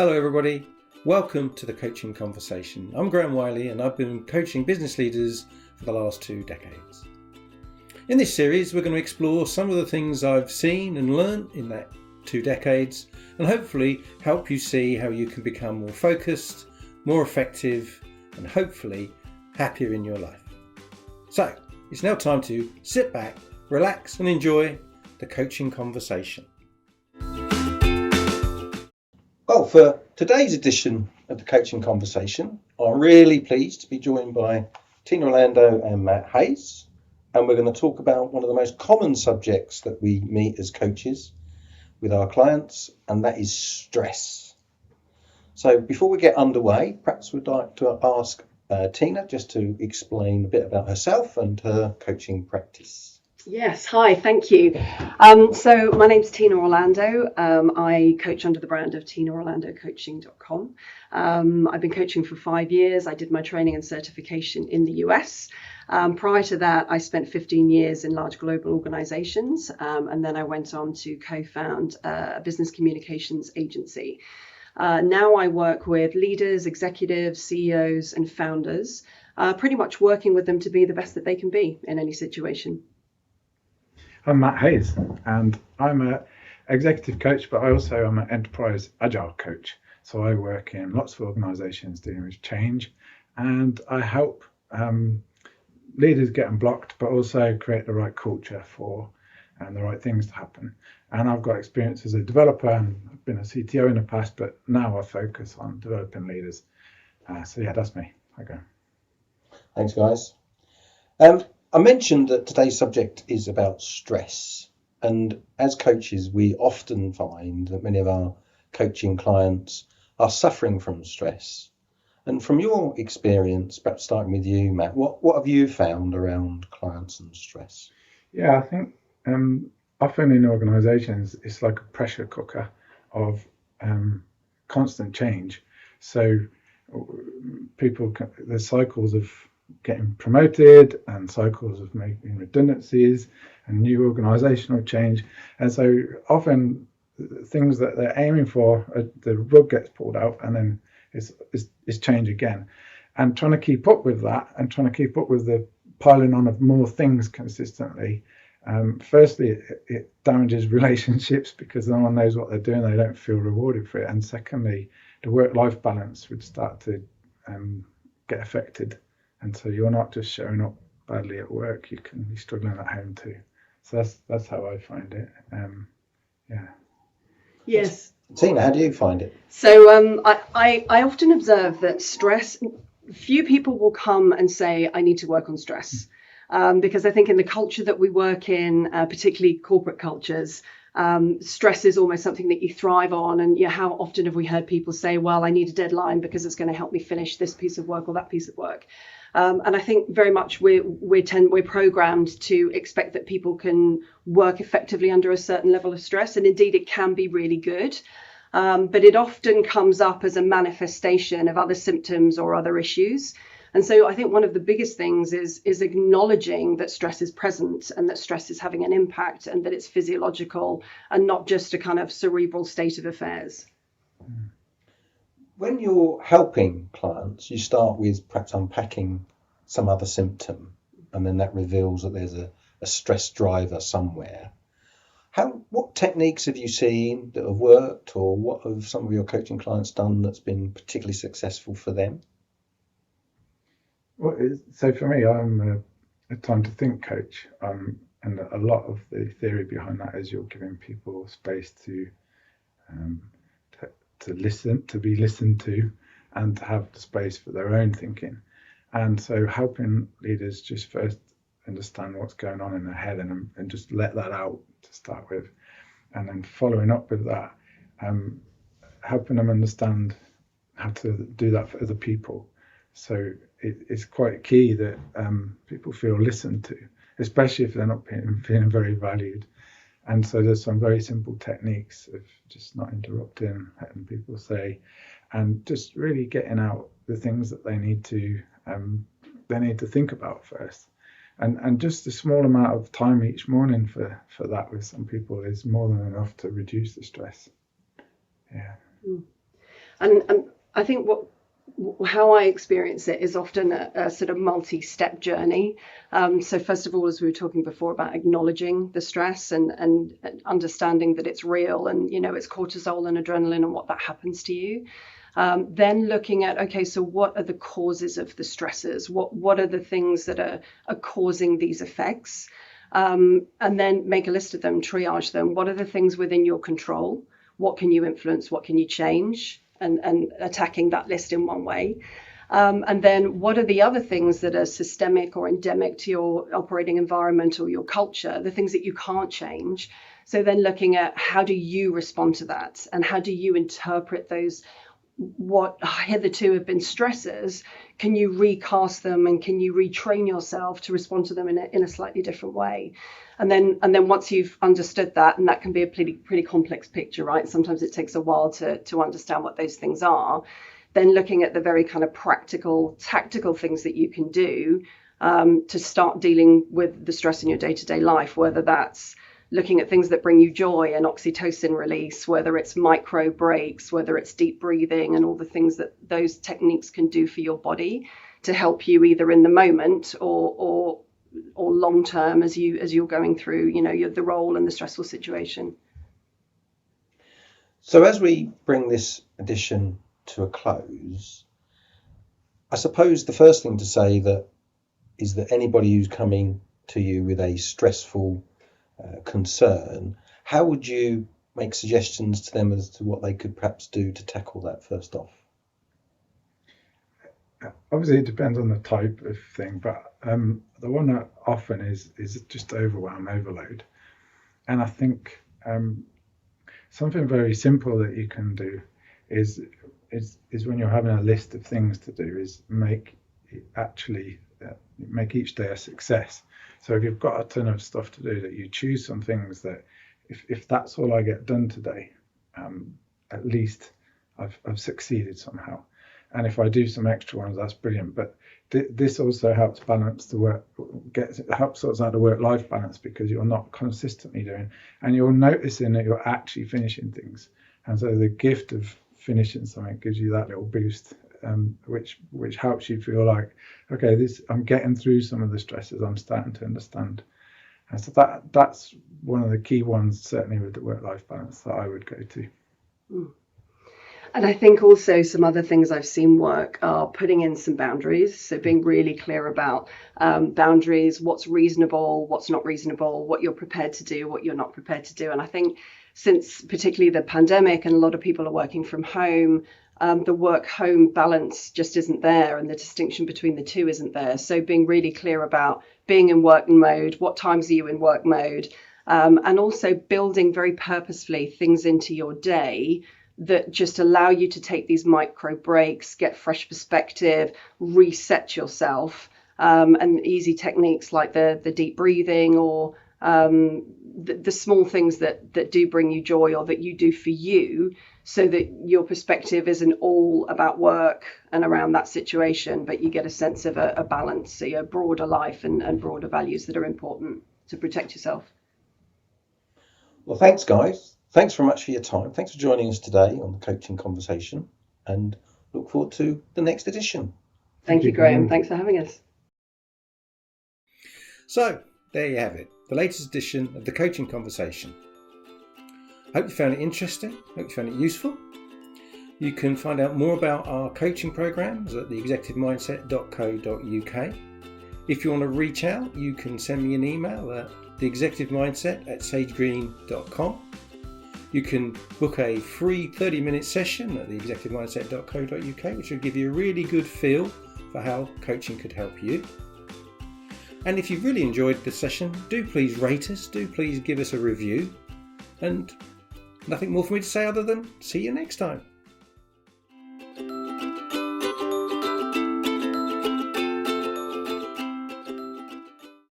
Hello everybody, welcome to the Coaching Conversation. I'm Graham Wiley and I've been coaching business leaders for the last 2 decades. In this series we're going to explore some of the things I've seen and learned in that 2 decades and hopefully help you see how you can become more focused, more effective and hopefully happier in your life. So it's now time to sit back, relax and enjoy the Coaching Conversation. Well, for today's edition of the Coaching Conversation, I'm really pleased to be joined by Tina Orlando and Matt Hayes, and we're going to talk about one of the most common subjects that we meet as coaches with our clients, and that is stress. So before we get underway, perhaps we'd like to ask Tina just to explain a bit about herself and her coaching practice. Yes, hi, thank you. So my name's Tina Orlando. I coach under the brand of tinaorlandocoaching.com. I've been coaching for 5 years. I did my training and certification in the US. Prior to that, I spent 15 years in large global organizations, and then I went on to co-found a business communications agency. Now I work with leaders, executives, CEOs, and founders, pretty much working with them to be the best that they can be in any situation. I'm Matt Hayes, and I'm an executive coach, but I also am an enterprise agile coach. So I work in lots of organizations dealing with change, and I help leaders get unblocked, but also create the right culture for and the right things to happen. And I've got experience as a developer, and I've been a CTO in the past, but now I focus on developing leaders. So yeah, that's me. Okay. Thanks, guys. I mentioned that today's subject is about stress, and as coaches we often find that many of our coaching clients are suffering from stress. And from your experience, perhaps starting with you, Matt, what have you found around clients and stress? Yeah, I think often in organizations it's like a pressure cooker of constant change. So there's cycles of getting promoted and cycles of making redundancies and new organizational change, and so often things that they're aiming for, the rug gets pulled out and then it's change again, and trying to keep up with that and trying to keep up with the piling on of more things consistently. Firstly, it damages relationships because no one knows what they're doing, they don't feel rewarded for it, and secondly, the work-life balance would start to get affected. And so you're not just showing up badly at work, you can be struggling at home too. So that's how I find it. Yeah. Yes. Tina, how do you find it? So I often observe that stress, few people will come and say, I need to work on stress. Because I think in the culture that we work in, particularly corporate cultures, stress is almost something that you thrive on. And how often have we heard people say, well, I need a deadline because it's going to help me finish this piece of work or that piece of work. And I think very much we're programmed to expect that people can work effectively under a certain level of stress. And indeed, it can be really good. But it often comes up as a manifestation of other symptoms or other issues. And so I think one of the biggest things is acknowledging that stress is present and that stress is having an impact and that it's physiological and not just a kind of cerebral state of affairs. When you're helping clients, you start with perhaps unpacking some other symptom, and then that reveals that there's a stress driver somewhere. What techniques have you seen that have worked, or what have some of your coaching clients done that's been particularly successful for them? Well, so for me, I'm a time to think coach, and a lot of the theory behind that is you're giving people space to listen, to be listened to, and to have the space for their own thinking. And so helping leaders just first understand what's going on in their head and just let that out to start with, and then following up with that, helping them understand how to do that for other people. So it's quite key that people feel listened to, especially if they're not feeling very valued. And so there's some very simple techniques of just not interrupting, letting people say, and just really getting out the things that they need to think about first. And just a small amount of time each morning for that with some people is more than enough to reduce the stress. Yeah. And I think how I experience it is often a sort of multi-step journey. So first of all, as we were talking before about acknowledging the stress and understanding that it's real and, it's cortisol and adrenaline and what that happens to you. Then looking at, okay, so what are the causes of the stresses? What are the things that are causing these effects? And then make a list of them, triage them. What are the things within your control? What can you influence? What can you change? And attacking that list in one way. And then what are the other things that are systemic or endemic to your operating environment or your culture, the things that you can't change? So then looking at how do you respond to that, and how do you interpret those, what hitherto have been stressors? Can you recast them, and can you retrain yourself to respond to them in a slightly different way? And then once you've understood that, and that can be a pretty complex picture, right? Sometimes it takes a while to understand what those things are. Then looking at the very kind of practical, tactical things that you can do to start dealing with the stress in your day-to-day life, whether that's looking at things that bring you joy and oxytocin release, whether it's micro breaks, whether it's deep breathing, and all the things that those techniques can do for your body to help you either in the moment or long term as you're going through, the role and the stressful situation. So as we bring this edition to a close, I suppose the first thing to say is that anybody who's coming to you with a stressful concern, how would you make suggestions to them as to what they could perhaps do to tackle that first off? Obviously, it depends on the type of thing, but the one that often is just overload. And I think something very simple that you can do is when you're having a list of things to do, is make each day a success. So if you've got a ton of stuff to do, that you choose some things that if that's all I get done today, at least I've succeeded somehow. And if I do some extra ones, that's brilliant. But this also helps balance the work, helps sort out the work-life balance, because you're not consistently doing, and you're noticing that you're actually finishing things. And so the gift of finishing something gives you that little boost, which helps you feel like, okay, I'm getting through some of the stresses. I'm starting to understand. And so that's one of the key ones, certainly with the work-life balance, that I would go to. And I think also some other things I've seen work are putting in some boundaries. So being really clear about boundaries, what's reasonable, what's not reasonable, what you're prepared to do, what you're not prepared to do. And I think since particularly the pandemic and a lot of people are working from home, the work-home balance just isn't there, and the distinction between the two isn't there. So being really clear about being in work mode, what times are you in work mode, and also building very purposefully things into your day that just allow you to take these micro breaks, get fresh perspective, reset yourself, and easy techniques like the deep breathing or the small things that do bring you joy or that you do for you, so that your perspective isn't all about work and around that situation, but you get a sense of a balance, so a broader life and broader values that are important to protect yourself. Well, thanks, guys. Thanks very much for your time. Thanks for joining us today on the Coaching Conversation, and look forward to the next edition. Thank you, Graham. Thanks for having us. So, there you have it, the latest edition of the Coaching Conversation. Hope you found it interesting. Hope you found it useful. You can find out more about our coaching programs at theexecutivemindset.co.uk. If you want to reach out, you can send me an email at theexecutivemindset@sagegreen.com. You can book a free 30-minute session at theexecutivemindset.co.uk, which will give you a really good feel for how coaching could help you. And if you've really enjoyed the session, do please rate us, do please give us a review. And nothing more for me to say other than see you next time.